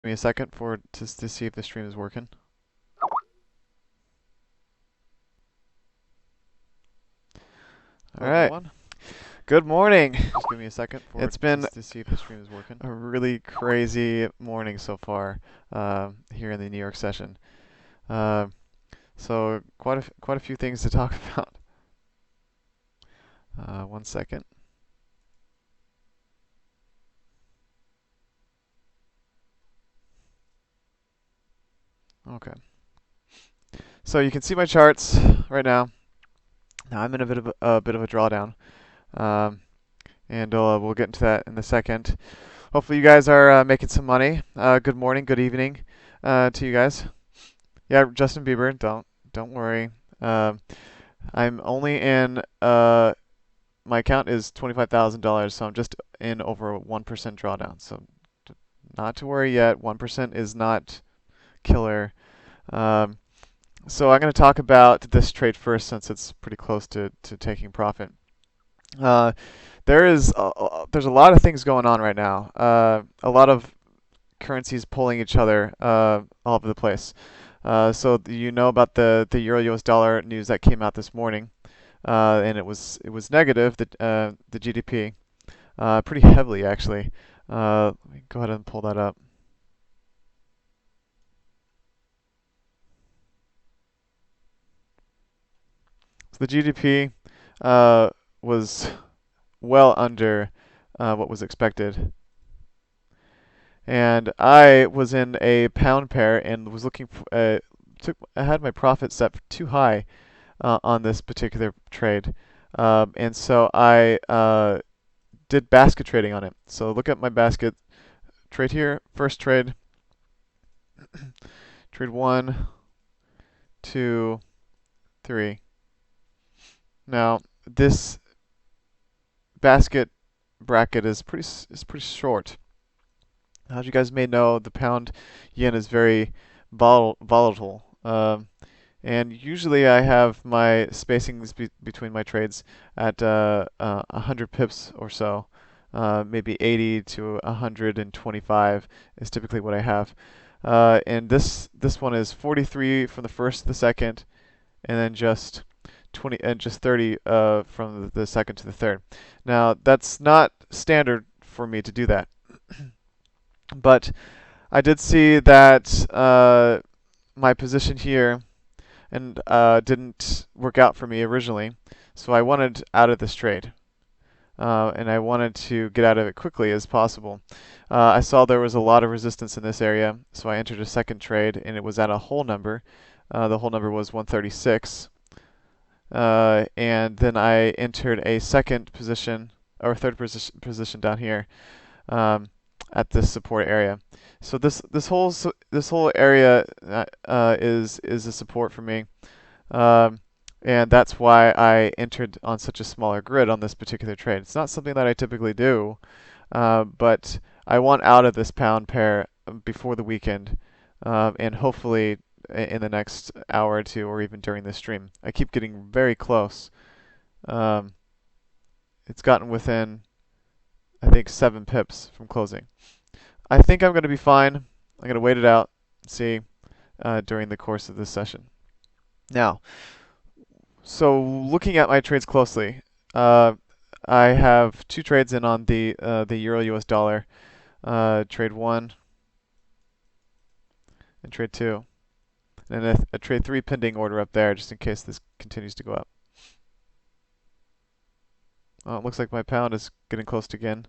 Give me a second to see if the stream is working. All right. Everyone. Good morning. Just give me a second it's been to see if the stream is working. A really crazy morning so far here in the New York session. So quite a few things to talk about. 1 second. Okay. So you can see my charts right now. Now I'm in a bit of a drawdown, and we'll get into that in a second. Hopefully you guys are making some money. Good morning, good evening to you guys. Yeah, Justin Bieber, don't worry. I'm only in my account is $25,000, so I'm just in over 1% drawdown. So not to worry yet. 1% is not killer. So I'm going to talk about this trade first, since it's pretty close to taking profit. There's a lot of things going on right now. A lot of currencies pulling each other all over the place. So you know about the Euro US dollar news that came out this morning, and it was negative, the GDP, pretty heavily actually. Let me go ahead and pull that up. So the GDP was well under what was expected. And I was in a pound pair and was looking for, I had my profit set too high on this particular trade. And so I did basket trading on it. So look at my basket trade here. First trade, trade 1, 2, 3. Now this basket bracket is pretty short. As you guys may know, the pound yen is very volatile. And usually I have my spacings between my trades at 100 pips or so. Maybe 80 to 125 is typically what I have. And this one is 43 from the first to the second, and then just 20 and just 30 from the second to the third. Now that's not standard for me to do that, but I did see that my position here and didn't work out for me originally, so I wanted out of this trade. And I wanted to get out of it quickly as possible. I saw there was a lot of resistance in this area, so I entered a second trade, and it was at a whole number. The whole number was 136. And then I entered a second position, or third position down here, at this support area. So this whole area is a support for me. And that's why I entered on such a smaller grid on this particular trade. It's not something that I typically do, but I want out of this pound pair before the weekend, and hopefully in the next hour or two, or even during this stream. I keep getting very close. It's gotten within, I think, 7 pips from closing. I think I'm going to be fine. I'm going to wait it out, see, during the course of this session. Now, so looking at my trades closely, I have 2 trades in on the Euro US dollar, trade 1 and trade 2, and a trade 3 pending order up there, just in case this continues to go up. Oh, it looks like my pound is getting close again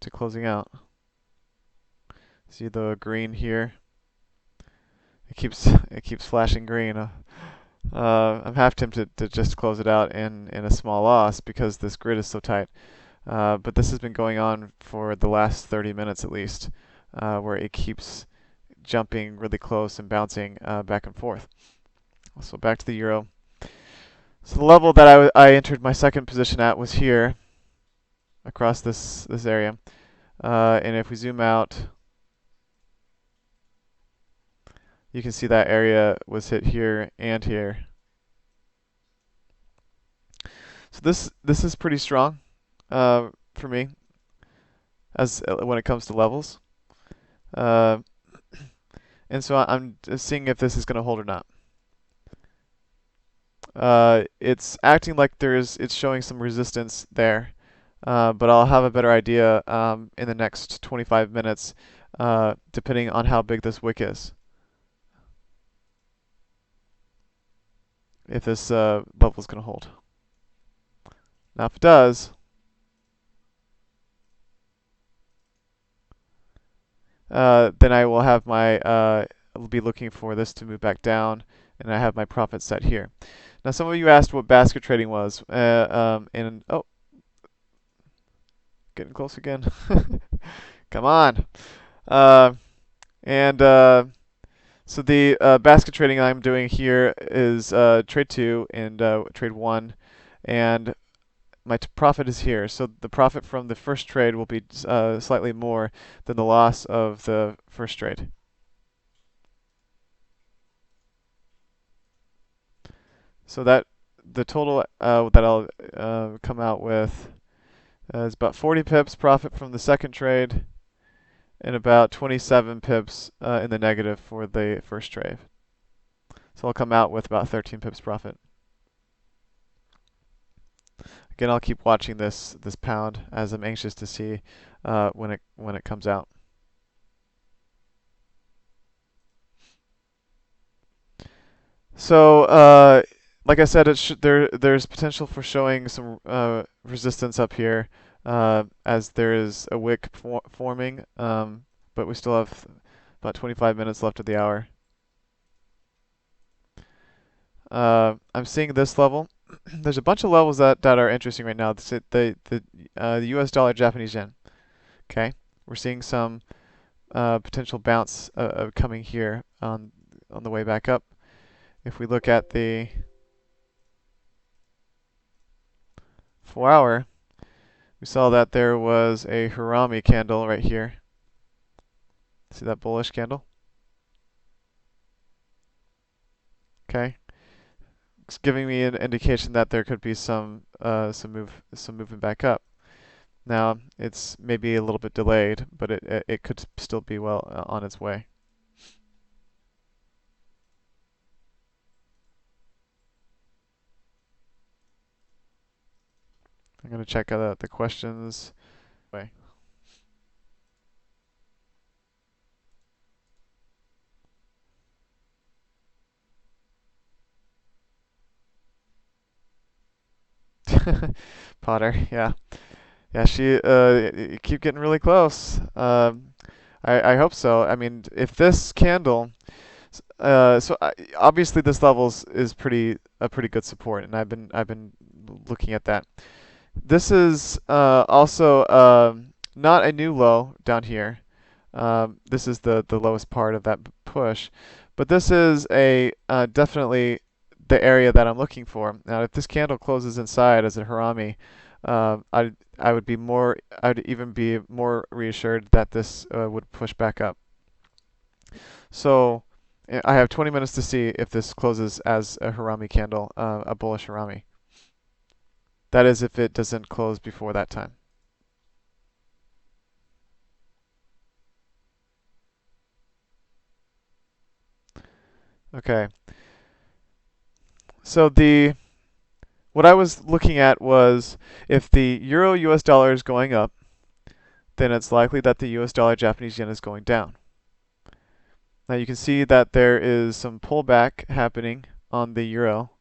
to closing out. See the green here? It keeps flashing green. I'm half tempted to just close it out in a small loss because this grid is so tight. But this has been going on for the last 30 minutes at least, where it keeps jumping really close and bouncing back and forth. So back to the euro. So the level that I entered my second position at was here, across this area. And if we zoom out, you can see that area was hit here and here. So this is pretty strong for me as when it comes to levels. Uh, and so I'm seeing if this is going to hold or not. It's acting like it's showing some resistance there, but I'll have a better idea in the next 25 minutes, depending on how big this wick is. If this level is going to hold. Now, if it does, then I will have I'll be looking for this to move back down, and I have my profit set here. Now, some of you asked what basket trading was, and oh, getting close again. Come on. Uh, and so the basket trading I'm doing here is trade 2 and trade 1, and my profit is here. So the profit from the first trade will be slightly more than the loss of the first trade. So that the total that I'll come out with is about 40 pips profit from the second trade, and about 27 pips in the negative for the first trade. So I'll come out with about 13 pips profit. Again, I'll keep watching this pound as I'm anxious to see when it comes out. So like I said, there's potential for showing some resistance up here as there is a wick forming, but we still have about 25 minutes left of the hour. I'm seeing this level. There's a bunch of levels that are interesting right now. The U.S. dollar, Japanese yen. Okay, we're seeing some potential bounce coming here on the way back up. If we look at the 4-hour, we saw that there was a Harami candle right here. See that bullish candle? Okay, it's giving me an indication that there could be some movement back up. Now it's maybe a little bit delayed, but it could still be well on its way. I'm going to check the questions. Way. Potter, yeah. Yeah, she you keep getting really close. I hope so. I mean, if this candle, obviously this level is a pretty good support, and I've been looking at that. This is also not a new low down here. This is the lowest part of that push, but this is a definitely the area that I'm looking for. Now, if this candle closes inside as a Harami, I would be more, I'd even be more reassured that this would push back up. So I have 20 minutes to see if this closes as a Harami candle, a bullish Harami. That is if it doesn't close before that time. Okay. So what I was looking at was if the euro US dollar is going up, then it's likely that the US dollar Japanese yen is going down. Now you can see that there is some pullback happening on the euro,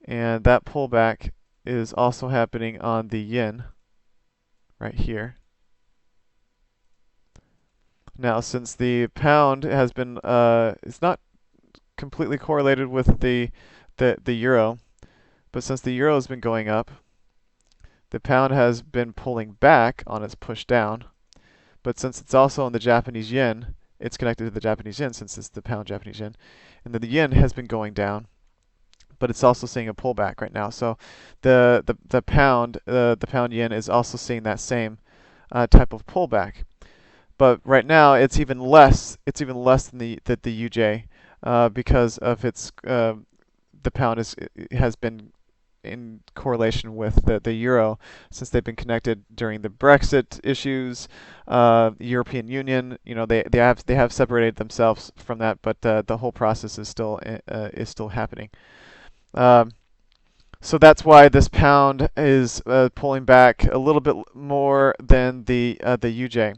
and that pullback is also happening on the yen right here. Now, since the pound has been it's not completely correlated with the euro, but since the euro has been going up, the pound has been pulling back on its push down. But since it's also on the Japanese yen, it's connected to the Japanese yen since it's the pound Japanese yen, and then the yen has been going down, but it's also seeing a pullback right now. So the pound yen is also seeing that same type of pullback. But right now it's even less. It's even less than the UJ because of its the pound has been in correlation with the euro, since they've been connected during the Brexit issues. European Union, they have separated themselves from that, but the whole process is still happening. Um, so that's why this pound is pulling back a little bit more than the UJ.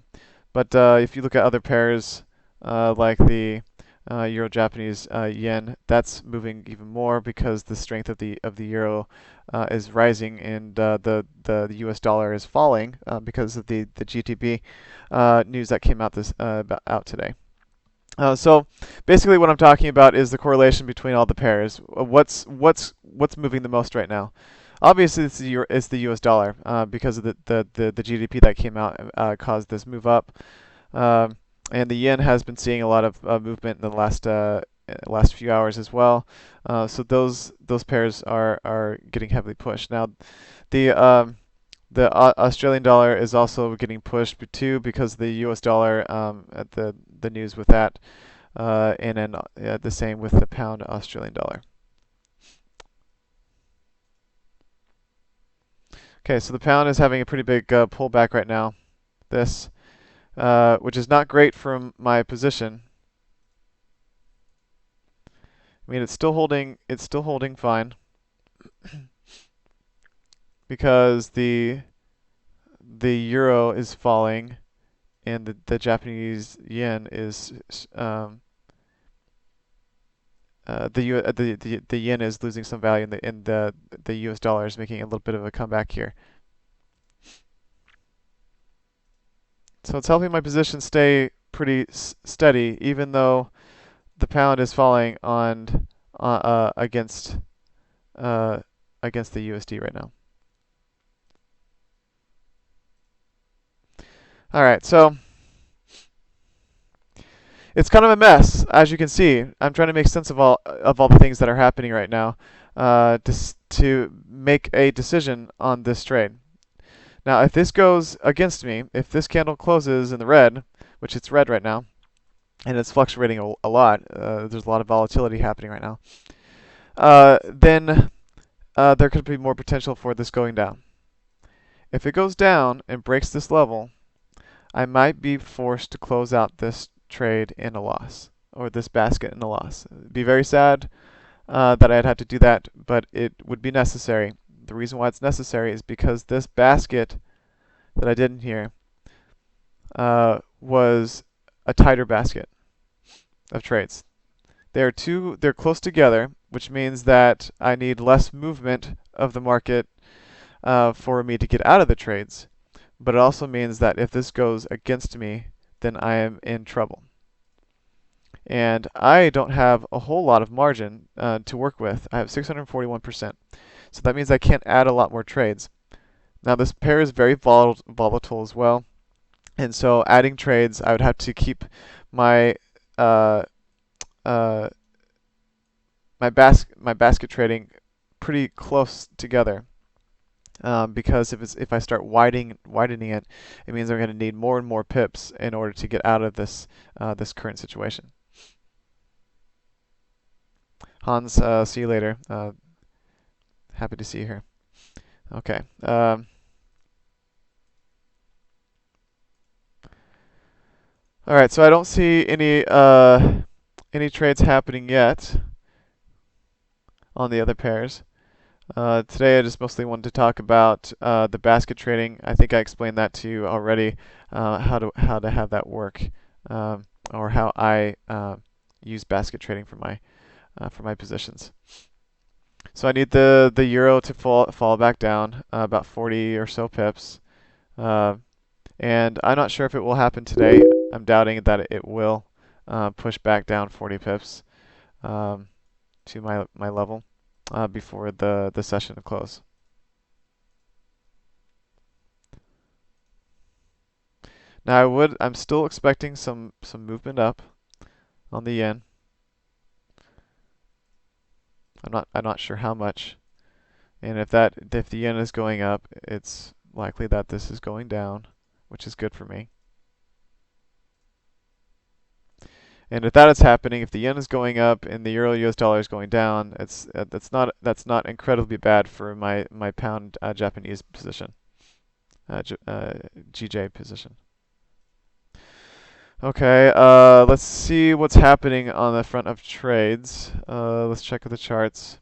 But if you look at other pairs like the Euro-Japanese yen, that's moving even more because the strength of the euro is rising, and the U.S. dollar is falling because of the GTB news that came out today. So basically, what I'm talking about is the correlation between all the pairs. What's moving the most right now? Obviously, it's the U.S. dollar because of the GDP that came out caused this move up. Um, and the yen has been seeing a lot of movement in the last few hours as well. So those pairs are getting heavily pushed. Now, the Australian dollar is also getting pushed too because the U.S. dollar at the news with that, and then the same with the pound Australian dollar. Okay, so the pound is having a pretty big pullback right now. This, which is not great from my position. I mean, it's still holding. It's still holding fine because the euro is falling and the Japanese yen is the yen is losing some value, and the U.S. dollar is making a little bit of a comeback here. So it's helping my position stay pretty steady, even though the pound is falling on against against the USD right now. All right, so it's kind of a mess, as you can see. I'm trying to make sense of all the things that are happening right now, to make a decision on this trade. Now, if this goes against me, if this candle closes in the red, which it's red right now, and it's fluctuating a lot, there's a lot of volatility happening right now, then there could be more potential for this going down. If it goes down and breaks this level, I might be forced to close out this trade in a loss, or this basket in a loss. It'd be very sad that I'd have to do that, but it would be necessary. The reason why it's necessary is because this basket that I did in here was a tighter basket of trades. They're close together, which means that I need less movement of the market for me to get out of the trades. But it also means that if this goes against me, then I am in trouble. And I don't have a whole lot of margin to work with. I have 641%. So that means I can't add a lot more trades. Now this pair is very volatile as well. And so adding trades, I would have to keep my my basket trading pretty close together. Because if I start widening it, it means I'm going to need more and more pips in order to get out of this current situation. Hans, see you later. Happy to see you here. Okay. All right. So I don't see any trades happening yet on the other pairs. Today I just mostly wanted to talk about the basket trading. I think I explained that to you already, how to have that work, or how I use basket trading for my positions. So I need the euro to fall back down about 40 or so pips, and I'm not sure if it will happen today. I'm doubting that it will push back down 40 pips to my level. Before the session close. Now I'm still expecting some movement up on the yen. I'm not sure how much. And if the yen is going up, it's likely that this is going down, which is good for me. And if that is happening, if the yen is going up and the euro US dollar is going down, that's not incredibly bad for my pound Japanese position, GJ position. Okay, let's see what's happening on the front of trades. Let's check the charts.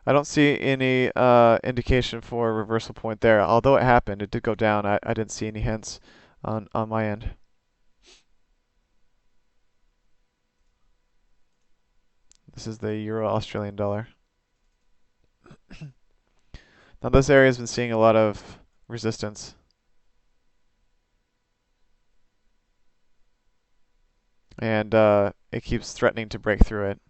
I don't see any indication for a reversal point there. Although it happened, it did go down. I didn't see any hints on my end. This is the euro Australian dollar. Now this area has been seeing a lot of resistance. And it keeps threatening to break through it,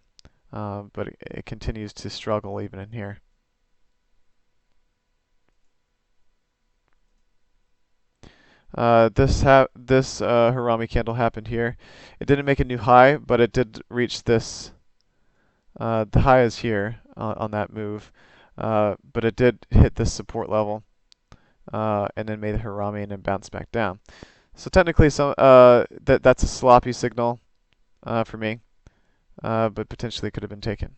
but it continues to struggle even in here. This Harami candle happened here. It didn't make a new high, but it did reach this. The high is here on that move, but it did hit this support level, and then made a Harami and then bounced back down. So technically, that's a sloppy signal for me, but potentially could have been taken.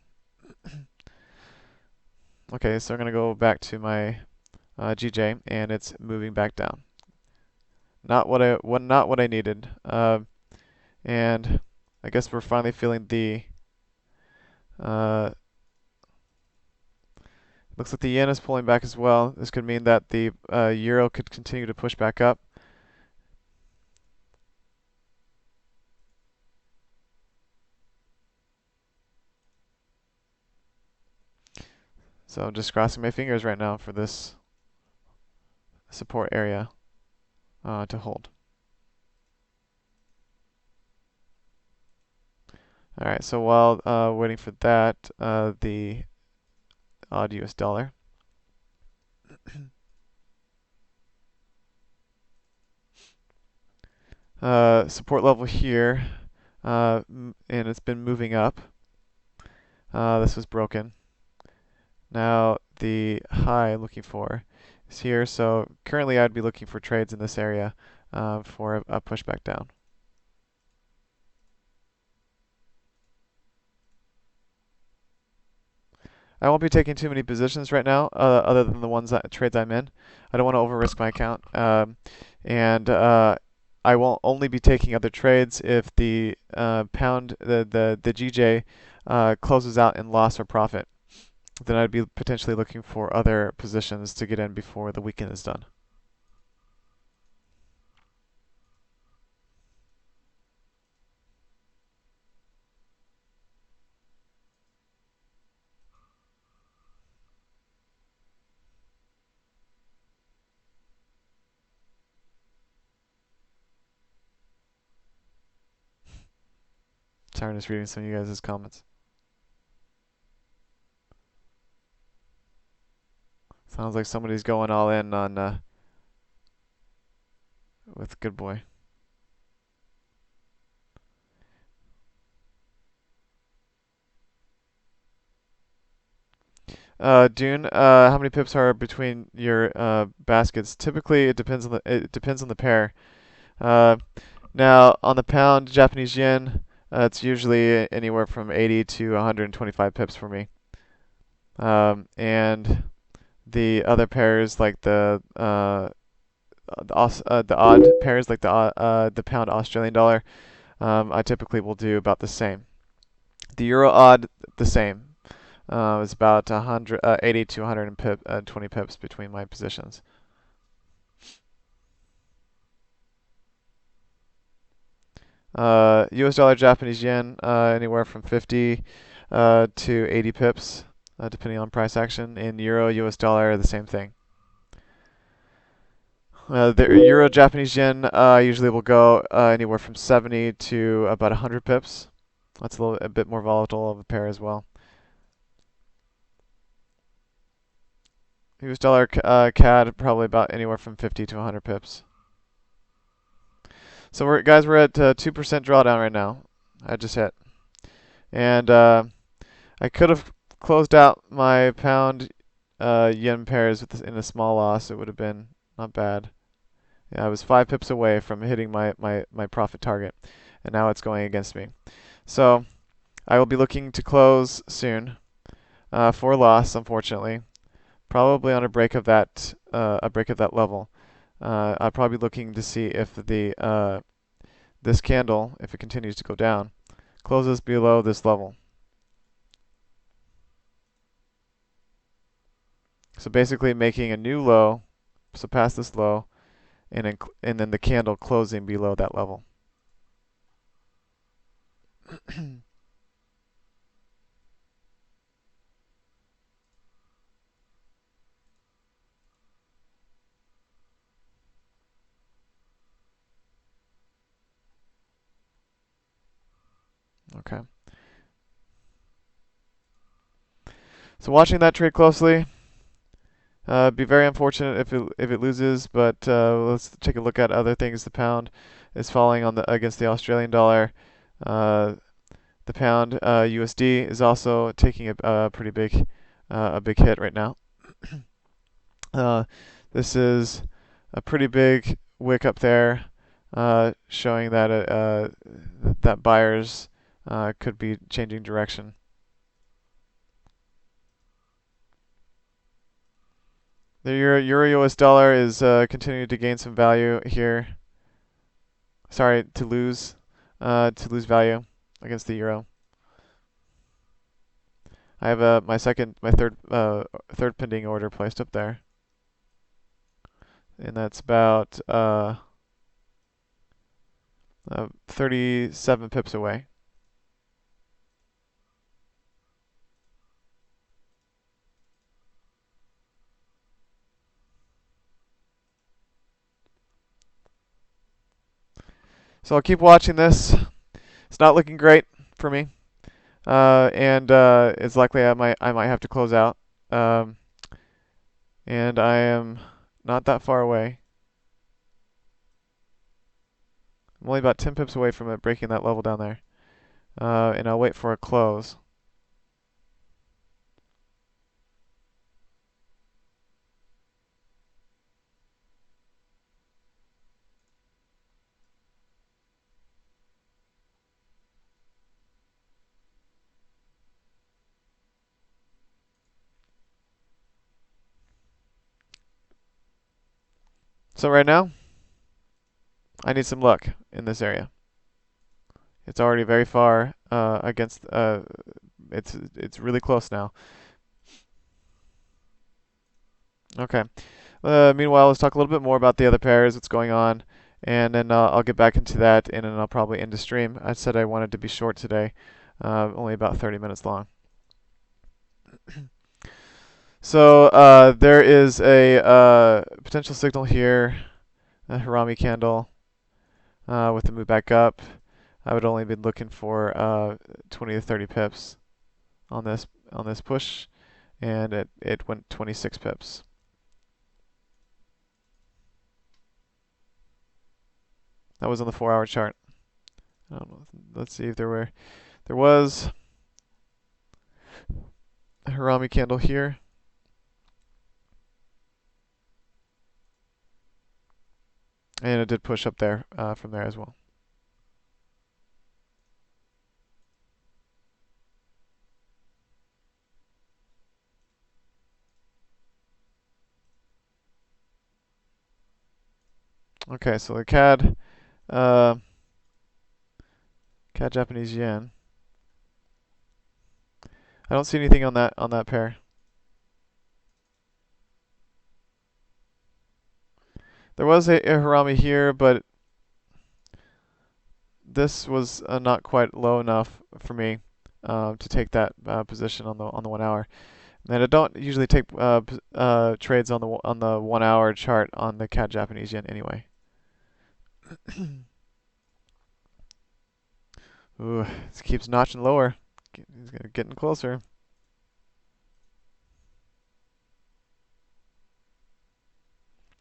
Okay, so I'm gonna go back to my GJ, and it's moving back down. Not what I needed. And I guess we're finally feeling the. Looks like the yen is pulling back as well. This could mean that the euro could continue to push back up. So I'm just crossing my fingers right now for this support area to hold. All right, so while waiting for that, the odd US dollar. Support level here, and it's been moving up. This was broken. Now the high I'm looking for is here, so currently I'd be looking for trades in this area for a pushback down. I won't be taking too many positions right now, other than the trades I'm in. I don't want to over-risk my account, and I won't only be taking other trades if the the GJ closes out in loss or profit. Then I'd be potentially looking for other positions to get in before the weekend is done. Sorry, just reading some of you guys' comments. Sounds like somebody's going all in on with Good Boy. Dune, how many pips are between your baskets? Typically, it depends on the pair. Now on the pound Japanese yen, it's usually anywhere from 80 to 125 pips for me. And the other pairs, like the odd pairs, like the pound Australian dollar, I typically will do about the same. The euro odd, the same. It's about 80 to 120 pips between my positions. US dollar, Japanese yen, anywhere from 50 to 80 pips, depending on price action. In euro, US dollar, the same thing. The euro, Japanese yen usually will go anywhere from 70 to about 100 pips. That's a bit more volatile of a pair as well. US dollar CAD probably about anywhere from 50 to 100 pips. So we're at 2% drawdown right now. I just hit, and I could have closed out my pound yen pairs in a small loss. It would have been not bad. I was 5 pips away from hitting my profit target, and now it's going against me. So I will be looking to close soon for loss, unfortunately. Probably on a break of that level. I'll probably be looking to see if this candle, if it continues to go down, closes below this level. So basically making a new low, so past this low, and then the candle closing below that level. Okay. So watching that trade closely. Be very unfortunate if it loses, but let's take a look at other things. The pound is falling on against the Australian dollar. The pound USD is also taking a pretty big hit right now. This is a pretty big wick up there, showing that that buyers could be changing direction. The Euro US dollar is continuing to gain some value here. Sorry, to lose value against the euro. I have my third pending order placed up there, and that's about 37 pips away. So I'll keep watching this. It's not looking great for me, and it's likely I might have to close out. And I am not that far away. I'm only about 10 pips away from it breaking that level down there, and I'll wait for a close. So right now, I need some luck in this area. It's already very far against. It's really close now. Okay. Meanwhile, let's talk a little bit more about the other pairs, what's going on, and then I'll get back into that, and then I'll probably end the stream. I said I wanted to be short today, only about 30 minutes long. So there is a potential signal here, a Harami candle with the move back up. I would only be looking for 20 to 30 pips on this push, and it went 26 pips. That was on the 4-hour chart. I don't know. Let's see if there was a Harami candle here. And it did push up there from there as well. Okay, so the CAD Japanese yen. I don't see anything on that pair. There was a Harami here, but this was not quite low enough for me to take that position on the 1 hour. And I don't usually take trades on the 1 hour chart on the CAD Japanese yen anyway. Ooh, it keeps notching lower. He's getting closer.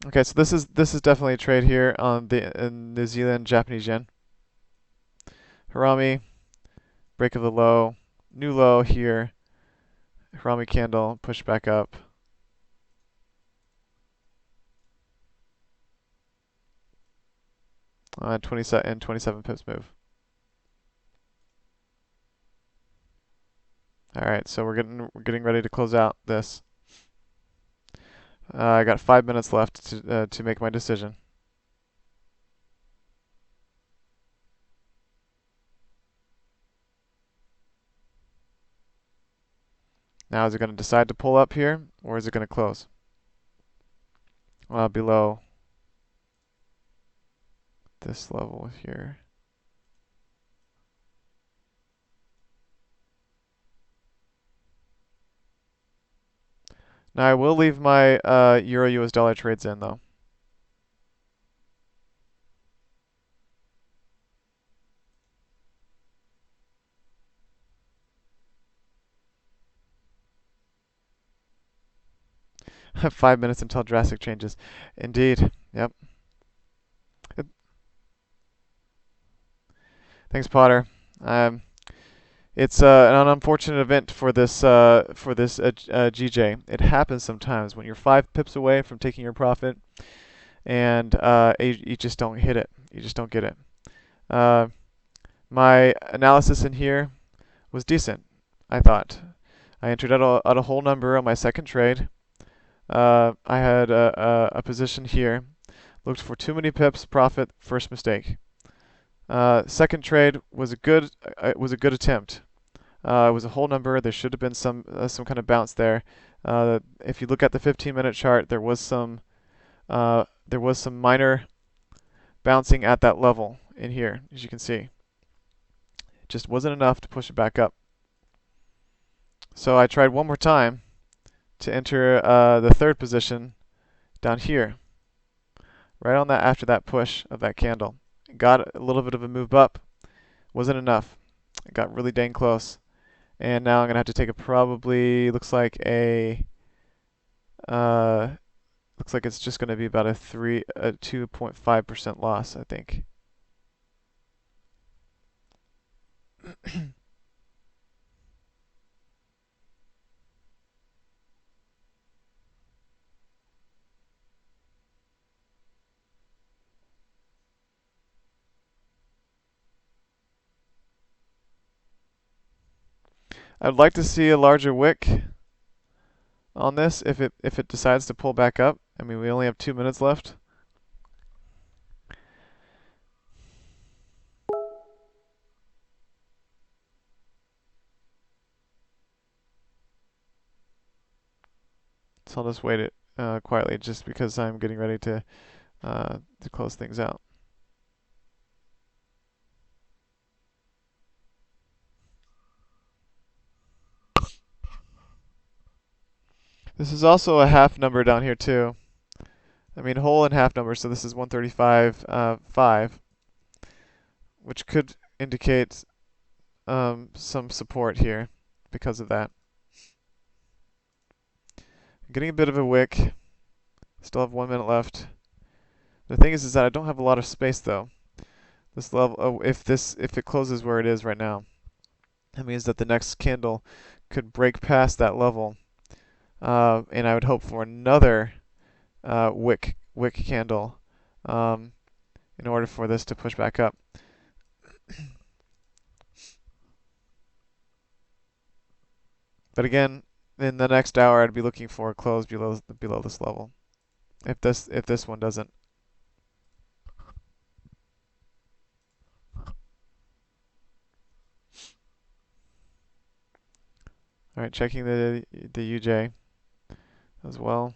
Okay, so this is definitely a trade here on the New Zealand Japanese yen. Harami, break of the low, new low here. Harami candle, push back up. 27 pips move. All right, so we're getting ready to close out this. I got 5 minutes left to make my decision. Now, is it going to decide to pull up here, or is it going to close? Below this level here. Now, I will leave my Euro US dollar trades in, though. I have 5 minutes until drastic changes. Indeed. Yep. Thanks, Potter. It's an unfortunate event for this GJ. It happens sometimes when you're 5 pips away from taking your profit, and you just don't hit it. You just don't get it. My analysis in here was decent, I thought. I entered at a whole number on my second trade. I had a position here. Looked for too many pips, profit, first mistake. Second trade was a good attempt. It was a whole number. There should have been some kind of bounce there. If you look at the 15-minute chart, there was some minor bouncing at that level in here, as you can see. It just wasn't enough to push it back up. So I tried one more time to enter the third position down here, right on that after that push of that candle. Got a little bit of a move up, wasn't enough. It got really dang close, and now I'm gonna have to take a looks like it's just gonna be about a 2.5% loss, I think. I'd like to see a larger wick on this if it decides to pull back up. I mean, we only have 2 minutes left. So I'll just wait it quietly, just because I'm getting ready to close things out. This is also a half number down here too. I mean, whole and half number, so this is 135.5, which could indicate some support here because of that. I'm getting a bit of a wick. Still have 1 minute left. The thing is that I don't have a lot of space though. This level, if it closes where it is right now, that means that the next candle could break past that level, and I would hope for another wick candle in order for this to push back up. But again, in the next hour, I'd be looking for a close below this level. If this one doesn't. All right, checking the UJ as well.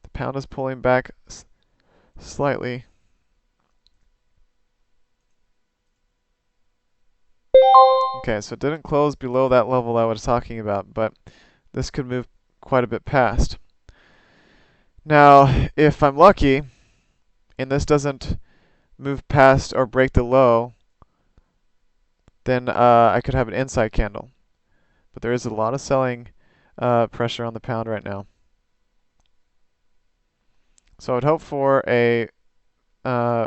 The pound is pulling back slightly. Okay, so it didn't close below that level I was talking about, but this could move quite a bit past. Now, if I'm lucky, and this doesn't move past or break the low, then I could have an inside candle. But there is a lot of selling pressure on the pound right now. So I'd hope for a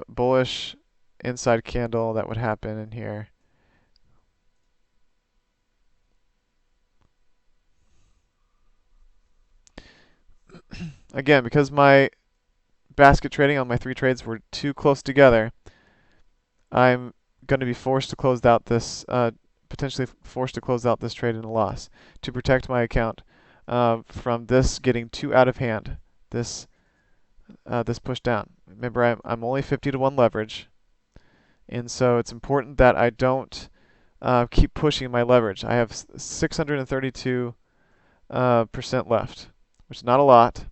bullish inside candle that would happen in here. again, because my basket trading on my 3 trades were too close together, I'm going to be forced to close out this, potentially forced to close out this trade in a loss to protect my account from this getting too out of hand. This push down. Remember, I'm only 50 to 1 leverage, and so it's important that I don't keep pushing my leverage. I have 632 percent left, which is not a lot.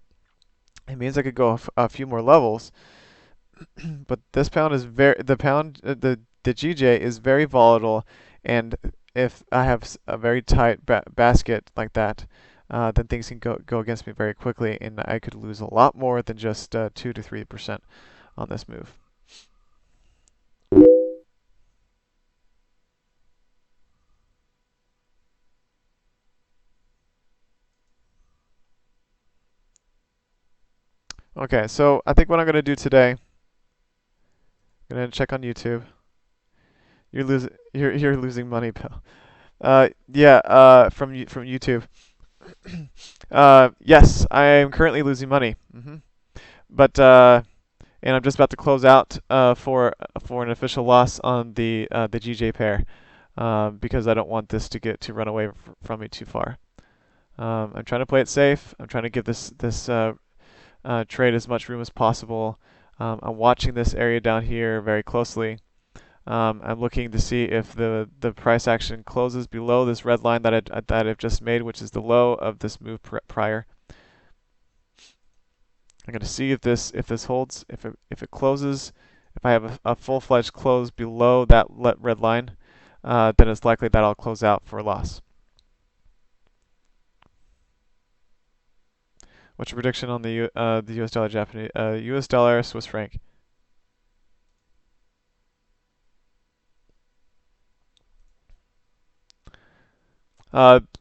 It means I could go a few more levels, but this pound is the GJ is very volatile, and if I have a very tight basket like that, then things can go against me very quickly, and I could lose a lot more than just 2 to 3% on this move. Okay, so I think what I'm going to do today, I'm going to check on YouTube. You're losing money, Bill. Yeah, from YouTube. Yes, I am currently losing money. But and I'm just about to close out for an official loss on the GJ pair because I don't want this to run away from me too far. I'm trying to play it safe. I'm trying to give this trade as much room as possible. I'm watching this area down here very closely. I'm looking to see if the price action closes below this red line that I've just made, which is the low of this move prior. I'm going to see if this holds. If it closes, if I have a full-fledged close below that red line, then it's likely that I'll close out for a loss. What's your prediction on the U.S. dollar, Japanese, U.S. dollar, Swiss franc?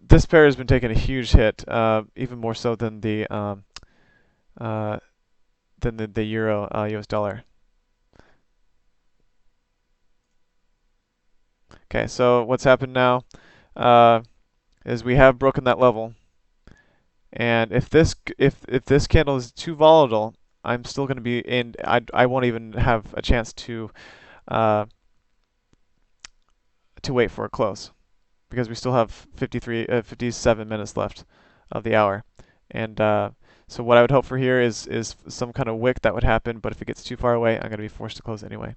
This pair has been taking a huge hit, even more so than the euro U.S. dollar. Okay, so what's happened now is we have broken that level, and if this candle is too volatile, I'm still going to be in. I won't even have a chance to wait for a close because we still have 57 minutes left of the hour, and so what I would hope for here is some kind of wick that would happen. But if it gets too far away, I'm going to be forced to close anyway.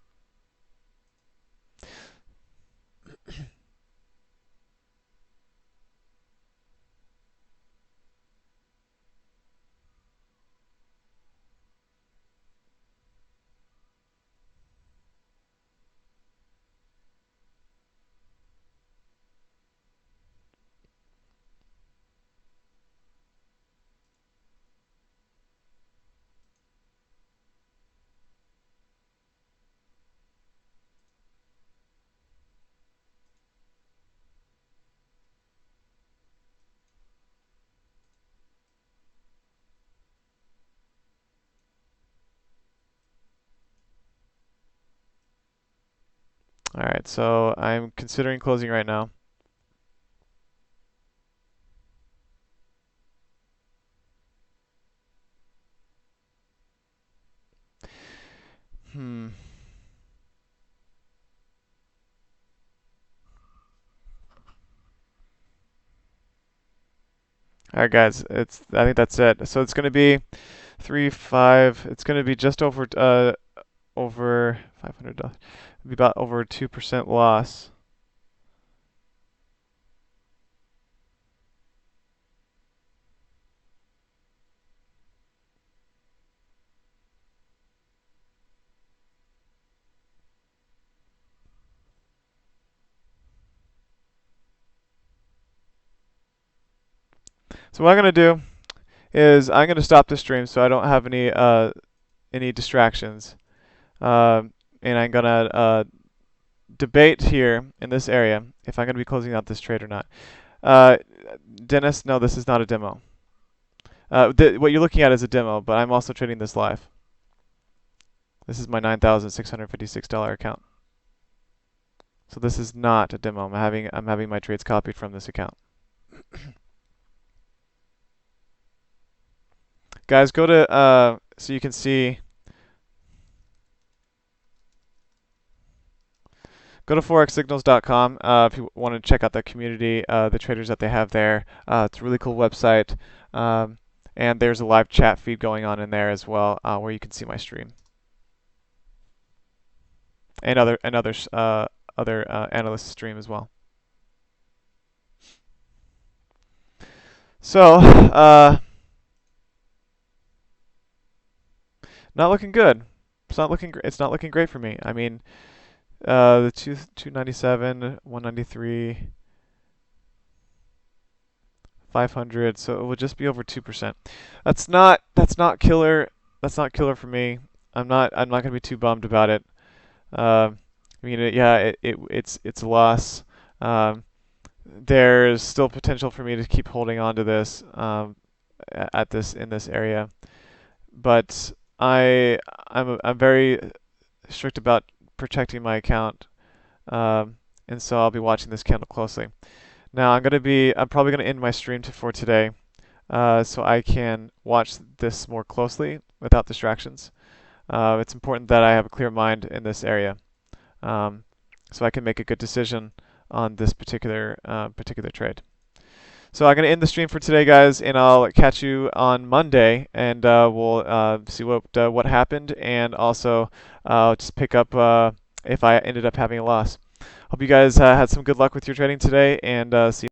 All right, so I'm considering closing right now. All right, guys, I think that's it. So it's going to be 3.5. It's going to be just over $500. It'll be about over 2% loss. So what I'm going to do is I'm going to stop the stream so I don't have any distractions. And I'm going to debate here in this area if I'm going to be closing out this trade or not. Dennis, no, this is not a demo. What you're looking at is a demo, but I'm also trading this live. This is my $9,656 account. So this is not a demo. I'm having my trades copied from this account. Guys, go to so you can see. Go to forexsignals.com if you want to check out the community, the traders that they have there. It's a really cool website, and there's a live chat feed going on in there as well, where you can see my stream and other analysts stream as well. So, not looking good. It's not looking. It's not looking great for me. I mean, the 297, 193, 500. So it will just be over 2%. That's not killer. That's not killer for me. I'm not gonna be too bummed about it. I mean, it's a loss. There's still potential for me to keep holding on to this in this area, but I'm very strict about protecting my account, and so I'll be watching this candle closely. Now I'm probably gonna end my stream for today, so I can watch this more closely without distractions. It's important that I have a clear mind in this area, so I can make a good decision on this particular trade. So I'm going to end the stream for today, guys, and I'll catch you on Monday, and we'll see what happened, and also just pick up if I ended up having a loss. Hope you guys had some good luck with your trading today, and see you.